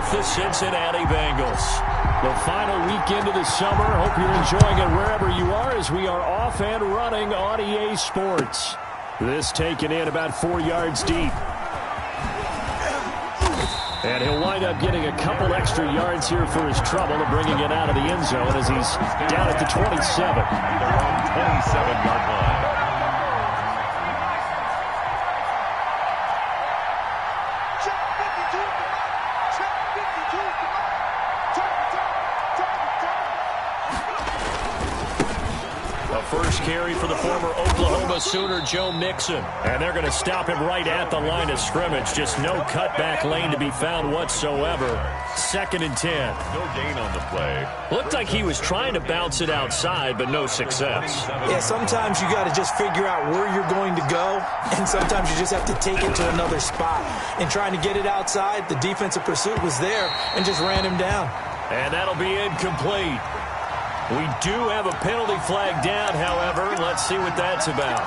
with the Cincinnati Bengals. The final weekend of the summer. Hope you're enjoying it wherever you are as we are off and running on EA Sports. This taken in about 4 yards deep. And he'll wind up getting a couple extra yards here for his trouble and bringing it out of the end zone as he's down at the 27. They're on 27-yard line. First carry for the former Oklahoma Sooner, Joe Mixon. And they're going to stop him right at the line of scrimmage. Just no cutback lane to be found whatsoever. 2nd and 10. No gain on the play. Looked like he was trying to bounce it outside, but no success. Yeah, sometimes you got to just figure out where you're going to go, and sometimes you just have to take it to another spot. And trying to get it outside, the defensive pursuit was there and just ran him down. And that'll be incomplete. We do have a penalty flag down, however. Let's see what that's about.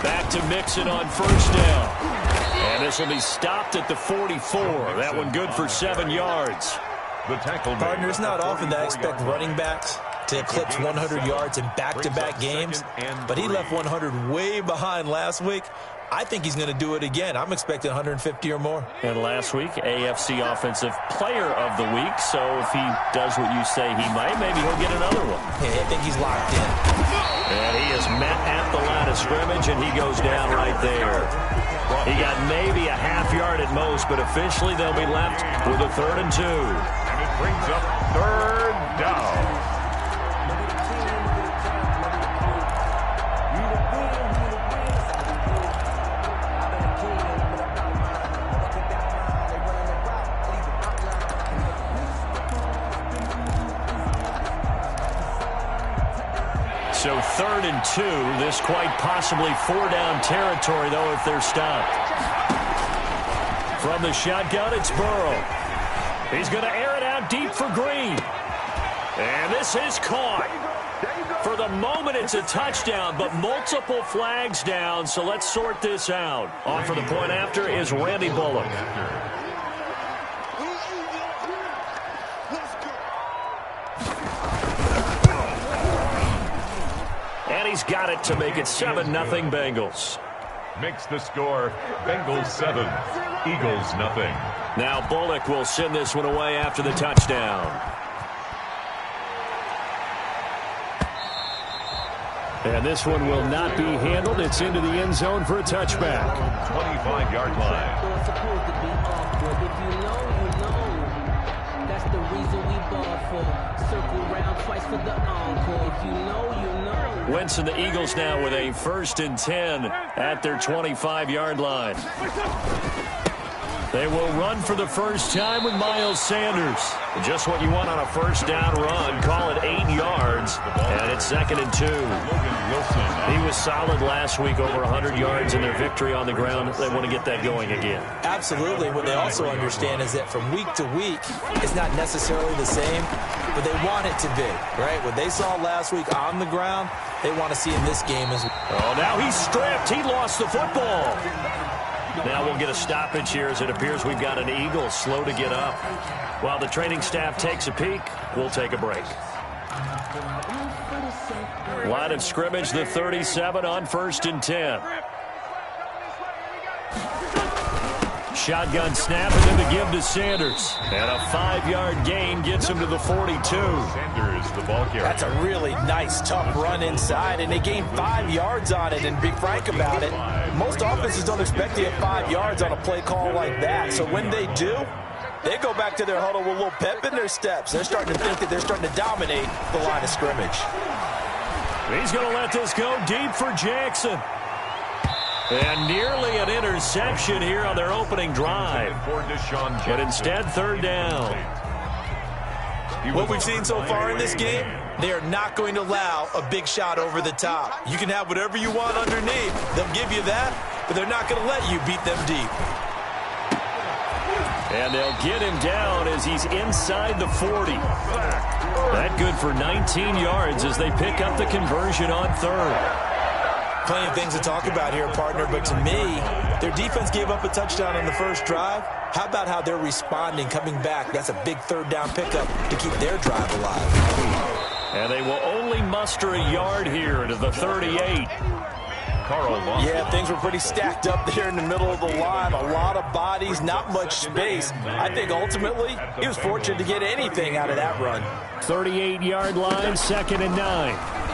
Back to Mixon on first down. And this will be stopped at the 44. That one good for 7 yards. The tackle. Partner, it's not often that I expect running backs to eclipse 100 yards in back-to-back games, but he left 100 way behind last week. I think he's going to do it again. I'm expecting 150 or more. And last week, AFC Offensive Player of the Week. So if he does what you say he might, maybe he'll get another one. Yeah, I think he's locked in. And he is met at the line of scrimmage, and he goes down right there. He got maybe a half yard at most, but officially they'll be left with a 3rd and 2. And it brings up 3rd down. So 3rd and 2. This quite possibly 4-down territory, though, if they're stopped. From the shotgun, it's Burrow. He's going to air it out deep for Green. And this is caught. For the moment, it's a touchdown, but multiple flags down, so let's sort this out. On for the point after is Randy Bullock. He's got it to make it 7-0 Bengals. Makes the score Bengals 7, Eagles nothing. Now Bullock will send this one away after the touchdown. And this one will not be handled. It's into the end zone for a touchback. 25-yard line. That's the reason we bought for. Circle round twice for the encore. If you know, you know. Wentz and the Eagles now with a 1st and 10 at their 25-yard line. They will run for the first time with Miles Sanders. Just what you want on a first down run. Call it 8 yards, and it's 2nd and 2. He was solid last week, over 100 yards in their victory on the ground. They want to get that going again. Absolutely. What they also understand is that from week to week, it's not necessarily the same, but they want it to be, right? What they saw last week on the ground, they want to see in this game as well. Oh, now he's stripped. He lost the football. Now we'll get a stoppage here as it appears we've got an Eagle slow to get up. While the training staff takes a peek, we'll take a break. Line of scrimmage, the 37 on 1st and 10. Shotgun snap and then the give to Sanders. And a 5-yard gain gets him to the 42. Sanders, the ball carrier. That's a really nice, tough run inside, and they gained 5 yards on it. And be frank about it, most offenses don't expect to get 5 yards on a play call like that. So when they do, they go back to their huddle with a little pep in their steps. They're starting to think that they're starting to dominate the line of scrimmage. He's going to let this go deep for Jackson. And nearly an interception here on their opening drive. But instead, 3rd down. What we've seen so far in this game, they are not going to allow a big shot over the top. You can have whatever you want underneath. They'll give you that, but they're not going to let you beat them deep. And they'll get him down as he's inside the 40. That good for 19 yards as they pick up the conversion on third. Plenty of things to talk about here, partner, but to me, their defense gave up a touchdown on the first drive. How about how they're responding, coming back? That's a big third down pickup to keep their drive alive. And they will only muster a yard here to the 38. Yeah, things were pretty stacked up there in the middle of the line. A lot of bodies, not much space. I think ultimately he was fortunate to get anything out of that run. 38-yard line, 2nd and 9.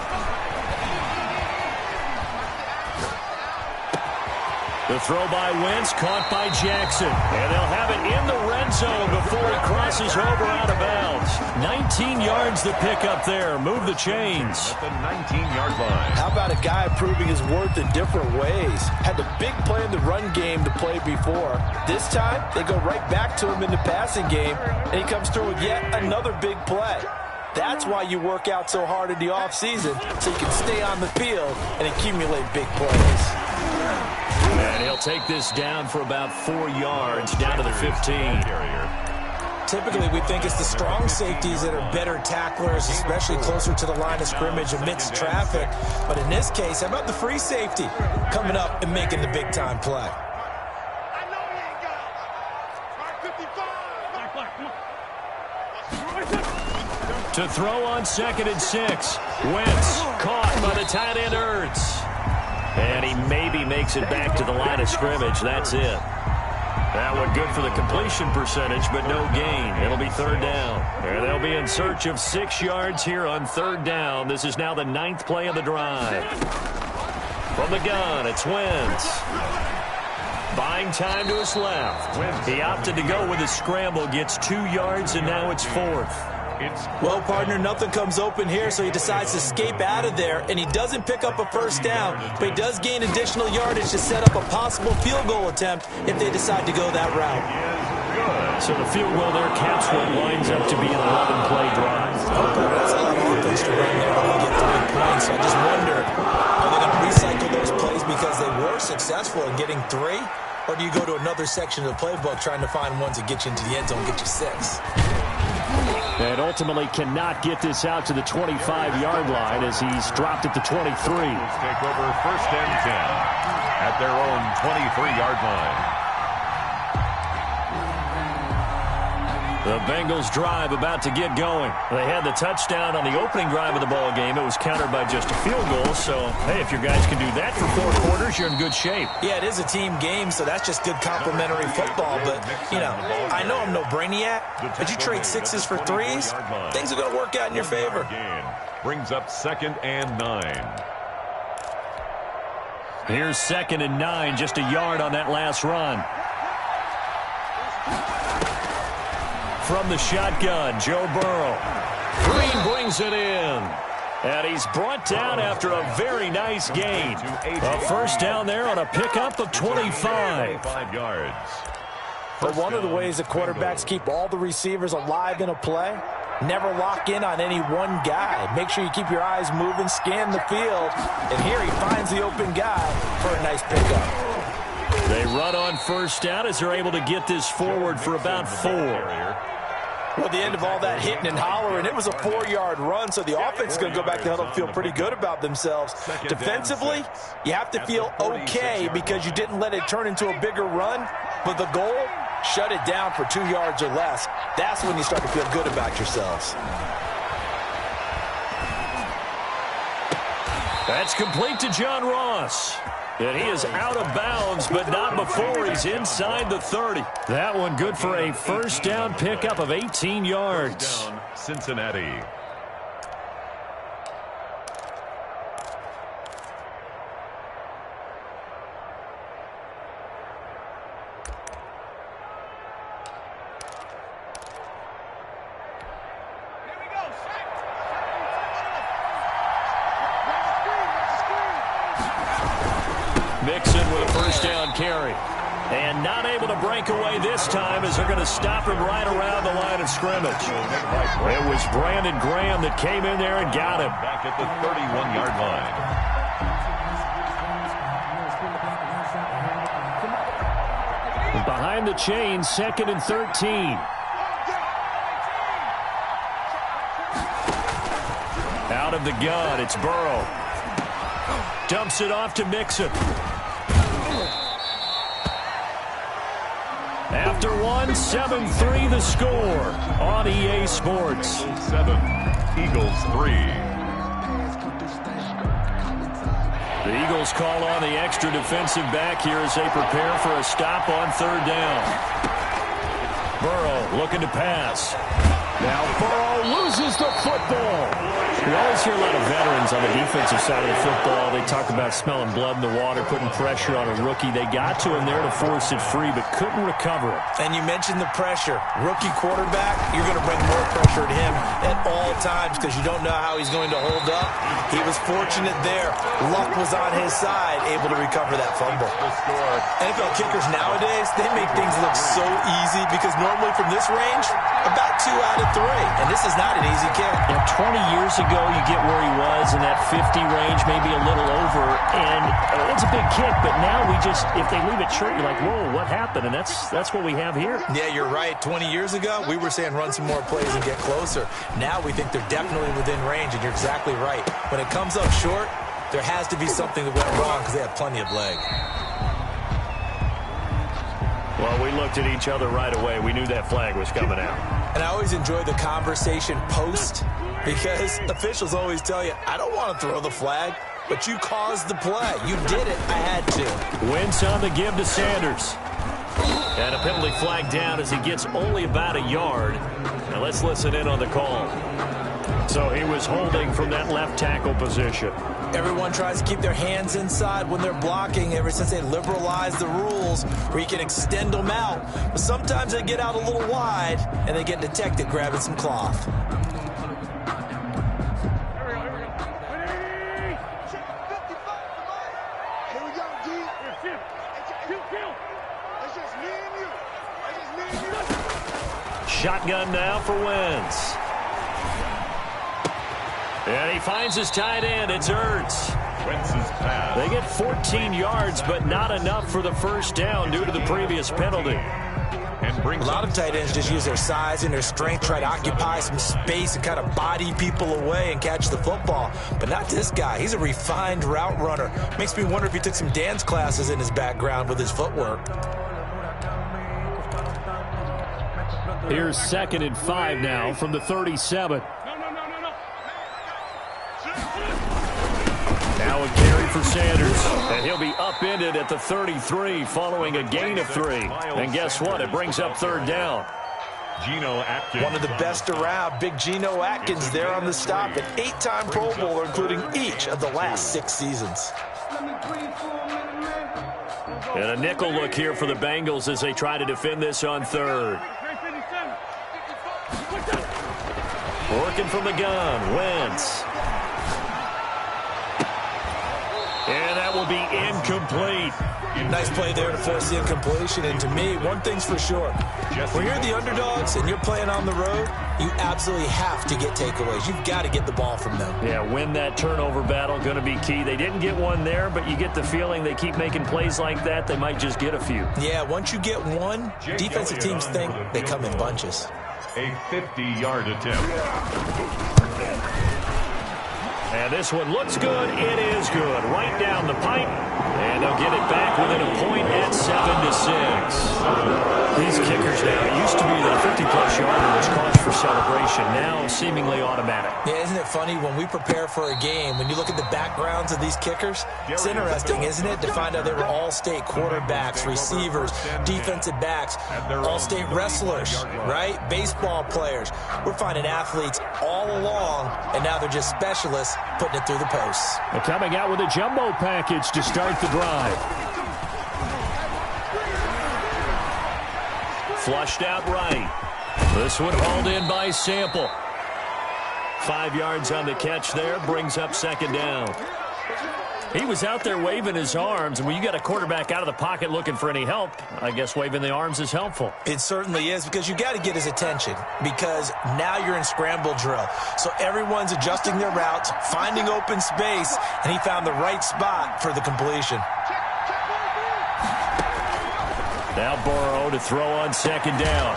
The throw by Wentz, caught by Jackson. And they'll have it in the red zone before it crosses over out of bounds. 19 yards to pick up there. Move the chains. At the 19-yard line. How about a guy proving his worth in different ways? Had the big play in the run game to play before. This time, they go right back to him in the passing game, and he comes through with yet another big play. That's why you work out so hard in the offseason, so you can stay on the field and accumulate big plays. And he'll take this down for about 4 yards, down to the 15. Typically, we think it's the strong safeties that are better tacklers, especially closer to the line of scrimmage amidst traffic. But in this case, how about the free safety coming up and making the big-time play? To throw on 2nd and 6. Wentz caught by the tight end Ertz. And he maybe makes it back to the line of scrimmage. That's it. That one good for the completion percentage, but no gain. It'll be 3rd down. And they'll be in search of 6 yards here on 3rd down. This is now the 9th play of the drive. From the gun, it's Wentz. Buying time to his left. He opted to go with his scramble, gets 2 yards, and now it's 4th. Well, partner, nothing comes open here, so he decides to escape out of there, and he doesn't pick up a first down, but he does gain additional yardage to set up a possible field goal attempt if they decide to go that route. So the field goal there caps what lines up to be an 11-play drive. That's a lot of offense to run there when you get 3 points, so I just wonder, are they going to recycle those plays because they were successful in getting 3, or do you go to another section of the playbook trying to find ones that get you into the end zone and get you 6? And ultimately cannot get this out to the 25-yard line as he's dropped at the 23. Take over 1st and 10 at their own 23-yard line. The Bengals drive about to get going. They had the touchdown on the opening drive of the ball game. It was countered by just a field goal. So, hey, if your guys can do that for 4 quarters, you're in good shape. Yeah, it is a team game, so that's just good complimentary football. But, you know, I know I'm no brainiac, but you trade 6s for 3s, things are going to work out in your favor. Brings up 2nd and 9. Here's 2nd and 9, just a yard on that last run. From the shotgun, Joe Burrow. Green brings it in. And he's brought down after a very nice gain. A first down there on a pickup of 25. 5 yards. But one of the ways that quarterbacks keep all the receivers alive in a play, never lock in on any one guy. Make sure you keep your eyes moving, scan the field. And here he finds the open guy for a nice pickup. They run on first down as they're able to get this forward for about 4. Well, at the end of all that hitting and hollering, it was a 4-yard run, so the offense is going to go back to huddle and feel pretty good about themselves. Defensively, you have to feel okay because you didn't let it turn into a bigger run, but the goal, shut it down for 2 yards or less. That's when you start to feel good about yourselves. That's complete to John Ross. And he is out of bounds, but not before he's inside the 30. That one good for a first down pickup of 18 yards. Down, Cincinnati. Mixon with a first down carry. And not able to break away this time as they're going to stop him right around the line of scrimmage. It was Brandon Graham that came in there and got him. Back at the 31-yard line. Behind the chains, 2nd and 13. the gun. It's Burrow. Dumps it off to Mixon. After one, 7-3 the score on EA Sports. 7, Eagles 3. The Eagles call on the extra defensive back here as they prepare for a stop on third down. Burrow looking to pass. Now Burrow loses the football. We always hear a lot of veterans on the defensive side of the football. They talk about smelling blood in the water, putting pressure on a rookie. They got to him there to force it free, but couldn't recover it. And you mentioned the pressure. Rookie quarterback, you're going to bring more pressure to him at all times because you don't know how he's going to hold up. He was fortunate there. Luck was on his side, able to recover that fumble. NFL kickers nowadays, they make things look so easy because normally from this range, about 2 out of 3. And this is not an easy kick. Yeah, 20 years ago, you get where he was in that 50 range, maybe a little over, and it's a big kick, but now we just, if they leave it short, you're like, whoa, what happened? And that's what we have here. Yeah, you're right. 20 years ago, we were saying run some more plays and get closer. Now we think they're definitely within range, and you're exactly right. When it comes up short, there has to be something that went wrong because they have plenty of leg. Well, we looked at each other right away. We knew that flag was coming out. And I always enjoy the conversation post because officials always tell you, I don't want to throw the flag, but you caused the play. You did it. I had to. Wentz on the give to Sanders. And a penalty flag down as he gets only about a yard. Now let's listen in on the call. So he was holding from that left tackle position. Everyone tries to keep their hands inside when they're blocking ever since they liberalized the rules where you can extend them out. But sometimes they get out a little wide and they get detected grabbing some cloth. Shotgun now for Wentz. And he finds his tight end. It's Ertz. Wentz's pass. They get 14 yards, but not enough for the first down due to the previous penalty. And A lot of tight ends just use their size and their strength, try to occupy some space and kind of body people away and catch the football. But not this guy. He's a refined route runner. Makes me wonder if he took some dance classes in his background with his footwork. Here's 2nd and 5 now from the 37. Now a carry for Sanders, and he'll be upended at the 33 following a gain of 3. And guess what? It brings up third down. Geno Atkins. One of the best around, big Geno Atkins there on the stop, an 8-time Pro Bowler, including each of the last 6 seasons. And a nickel look here for the Bengals as they try to defend this on third. Working from the gun, Wentz. And that will be incomplete. Nice play there to force the incompletion. And to me, one thing's for sure. When you're the underdogs and you're playing on the road, you absolutely have to get takeaways. You've got to get the ball from them. Yeah, win that turnover battle, going to be key. They didn't get one there, but you get the feeling they keep making plays like that, they might just get a few. Yeah, once you get one, defensive teams think they come in bunches. A 50-yard attempt. And this one looks good. It is good. Right down the pipe. And they'll get it back within a point at 7-6. These kickers now, it used to be that a 50-plus yarder was cause for celebration. Now seemingly automatic. Yeah, isn't it funny when we prepare for a game, when you look at the backgrounds of these kickers, it's interesting, isn't it, to find out they were all-state quarterbacks, receivers, defensive backs, all-state wrestlers, right? Baseball players. We're finding athletes all along, and now they're just specialists putting it through the posts. They're coming out with a jumbo package to start the drive. Flushed out right. This one hauled in by Sample. 5 yards on the catch there, brings up second down. He was out there waving his arms, and when you got a quarterback out of the pocket looking for any help, I guess waving the arms is helpful. It certainly is, because you got to get his attention, because now you're in scramble drill. So everyone's adjusting their routes, finding open space, and he found the right spot for the completion. Now Burrow to throw on second down.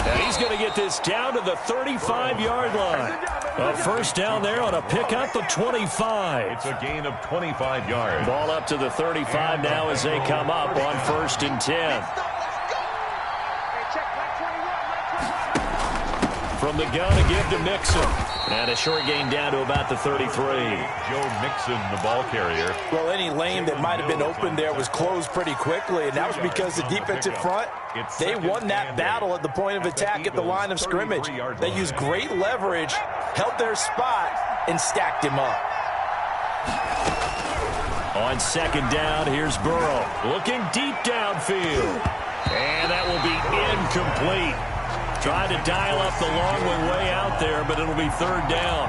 And he's going to get this down to the 35-yard line. A first down there on a pickup of 25. It's a gain of 25 yards. Ball up to the 35 now as they come up on 1st and 10. From the gun to give to Mixon. And a short gain down to about the 33. Joe Mixon, the ball carrier. Well, any lane that might have been open there was closed pretty quickly, and that was because the defensive front, they won that battle at the point of attack at the line of scrimmage. They used great leverage, held their spot, and stacked him up. On second down, here's Burrow. Looking deep downfield. And that will be incomplete. Trying to dial up the long way out there, but it'll be 3rd down.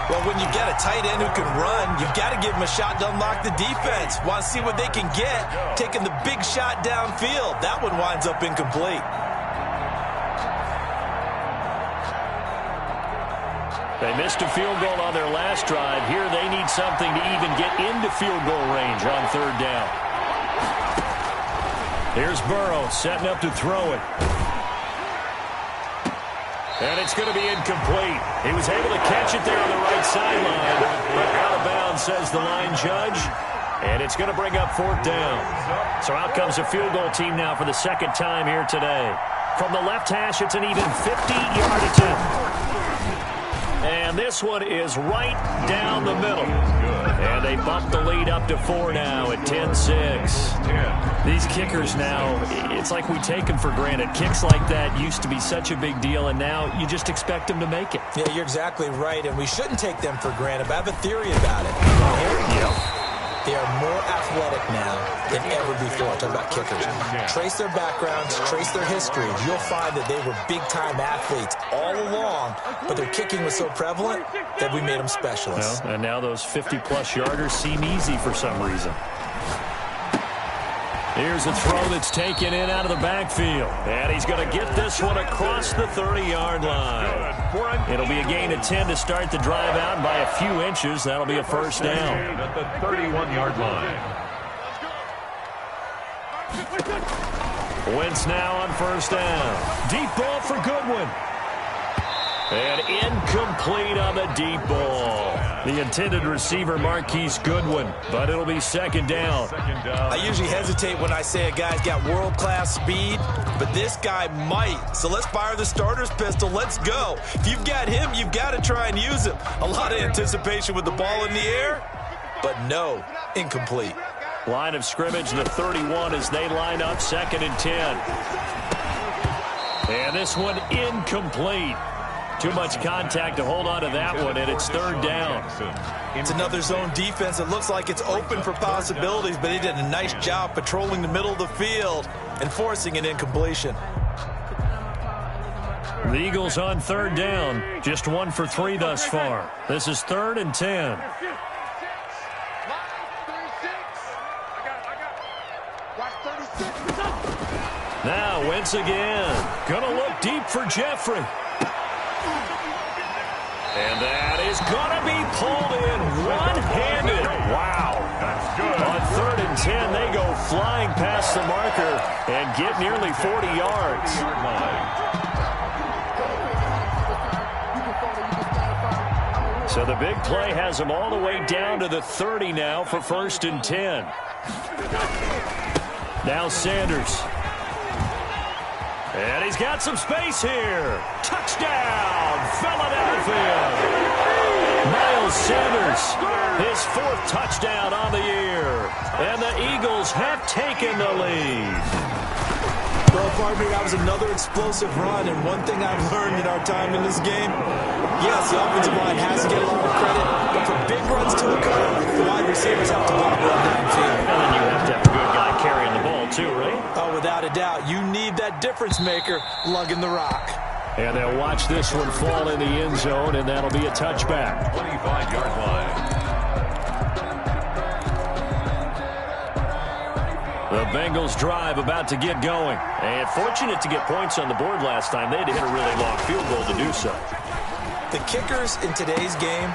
Well, when you've got a tight end who can run, you've got to give him a shot to unlock the defense. Want to see what they can get, taking the big shot downfield. That one winds up incomplete. They missed a field goal on their last drive. Here they need something to even get into field goal range on 3rd down. Here's Burrow setting up to throw it. And it's going to be incomplete. He was able to catch it there on the right sideline. But out of bounds, says the line judge. And it's going to bring up 4th down. So out comes a field goal team now for the 2nd time here today. From the left hash, it's an even 50-yard attempt. And this one is right down the middle. And they bump the lead up to 4 now at 10-6. These kickers now, it's like we take them for granted. Kicks like that used to be such a big deal, and now you just expect them to make it. Yeah, you're exactly right, and we shouldn't take them for granted, but I have a theory about it. They are more athletic now than ever before. Talk about kickers. Trace their backgrounds, trace their history. You'll find that they were big-time athletes all along, but their kicking was so prevalent that we made them specialists. Well, and now those 50-plus yarders seem easy for some reason. Here's a throw that's taken in out of the backfield. And he's going to get this one across the 30-yard line. It'll be a gain of 10 to start the drive out. By a few inches, that'll be a first down. At the 31-yard line. Wentz now on 1st down. Deep ball for Goodwin. And incomplete on the deep ball. The intended receiver, Marquise Goodwin, but it'll be 2nd down. I usually hesitate when I say a guy's got world-class speed, but this guy might. So let's fire the starter's pistol. Let's go. If you've got him, you've got to try and use him. A lot of anticipation with the ball in the air, but no, incomplete. Line of scrimmage, the 31 as they line up 2nd and 10. And this one incomplete. Too much contact to hold on to that one, and it's 3rd down. It's another zone defense. It looks like it's open for possibilities, but he did a nice job patrolling the middle of the field and forcing an incompletion. The Eagles on 3rd down. Just 1 for 3 thus far. This is 3rd and 10. Now Wentz again. Gonna look deep for Jeffrey. And that is going to be pulled in one-handed. Wow. That's good. On 3rd and 10, they go flying past the marker and get nearly 40 yards. So the big play has them all the way down to the 30 now for 1st and 10. Now Sanders. And he's got some space here. Touchdown, Philadelphia. Miles Sanders, his 4th touchdown on the year. And the Eagles have taken the lead. Well, pardon me, that was another explosive run, and one thing I've learned in our time in this game, yes, the offensive line has to get a lot of credit, but for big runs to occur, the wide receivers have to block well downfield. And then you have to have a good guy carrying the ball too, right? Oh, without a doubt. You need that difference maker lugging the rock. And they'll watch this one fall in the end zone, and that'll be a touchback. 25-yard line. The Bengals drive about to get going. And fortunate to get points on the board last time. They had to hit a really long field goal to do so. The kickers in today's game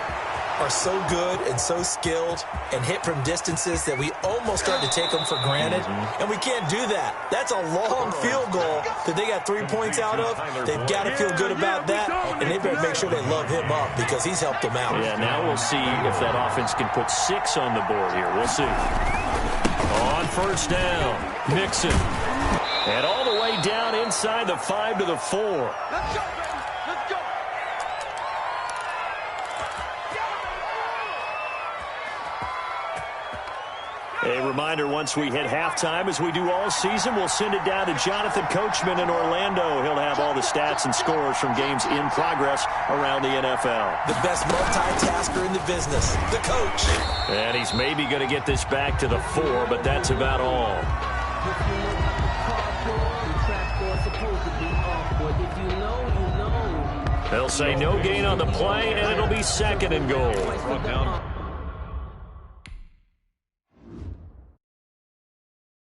are so good and so skilled and hit from distances that we almost start to take them for granted, and we can't do that. That's a long field goal that they got 3 points out of. They've got to feel good about that, and they better make sure they love him up because he's helped them out. Yeah, now we'll see if that offense can put 6 on the board here. We'll see. On first down, Mixon. And all the way down inside the 5 to the 4. Let's go, baby. Let's go. A reminder, once we hit halftime, as we do all season, we'll send it down to Jonathan Coachman in Orlando. He'll have all the stats and scores from games in progress around the NFL. The best multitasker in the business, the coach. And he's maybe going to get this back to the 4, but that's about all. They'll say no gain on the play, and it'll be 2nd and goal.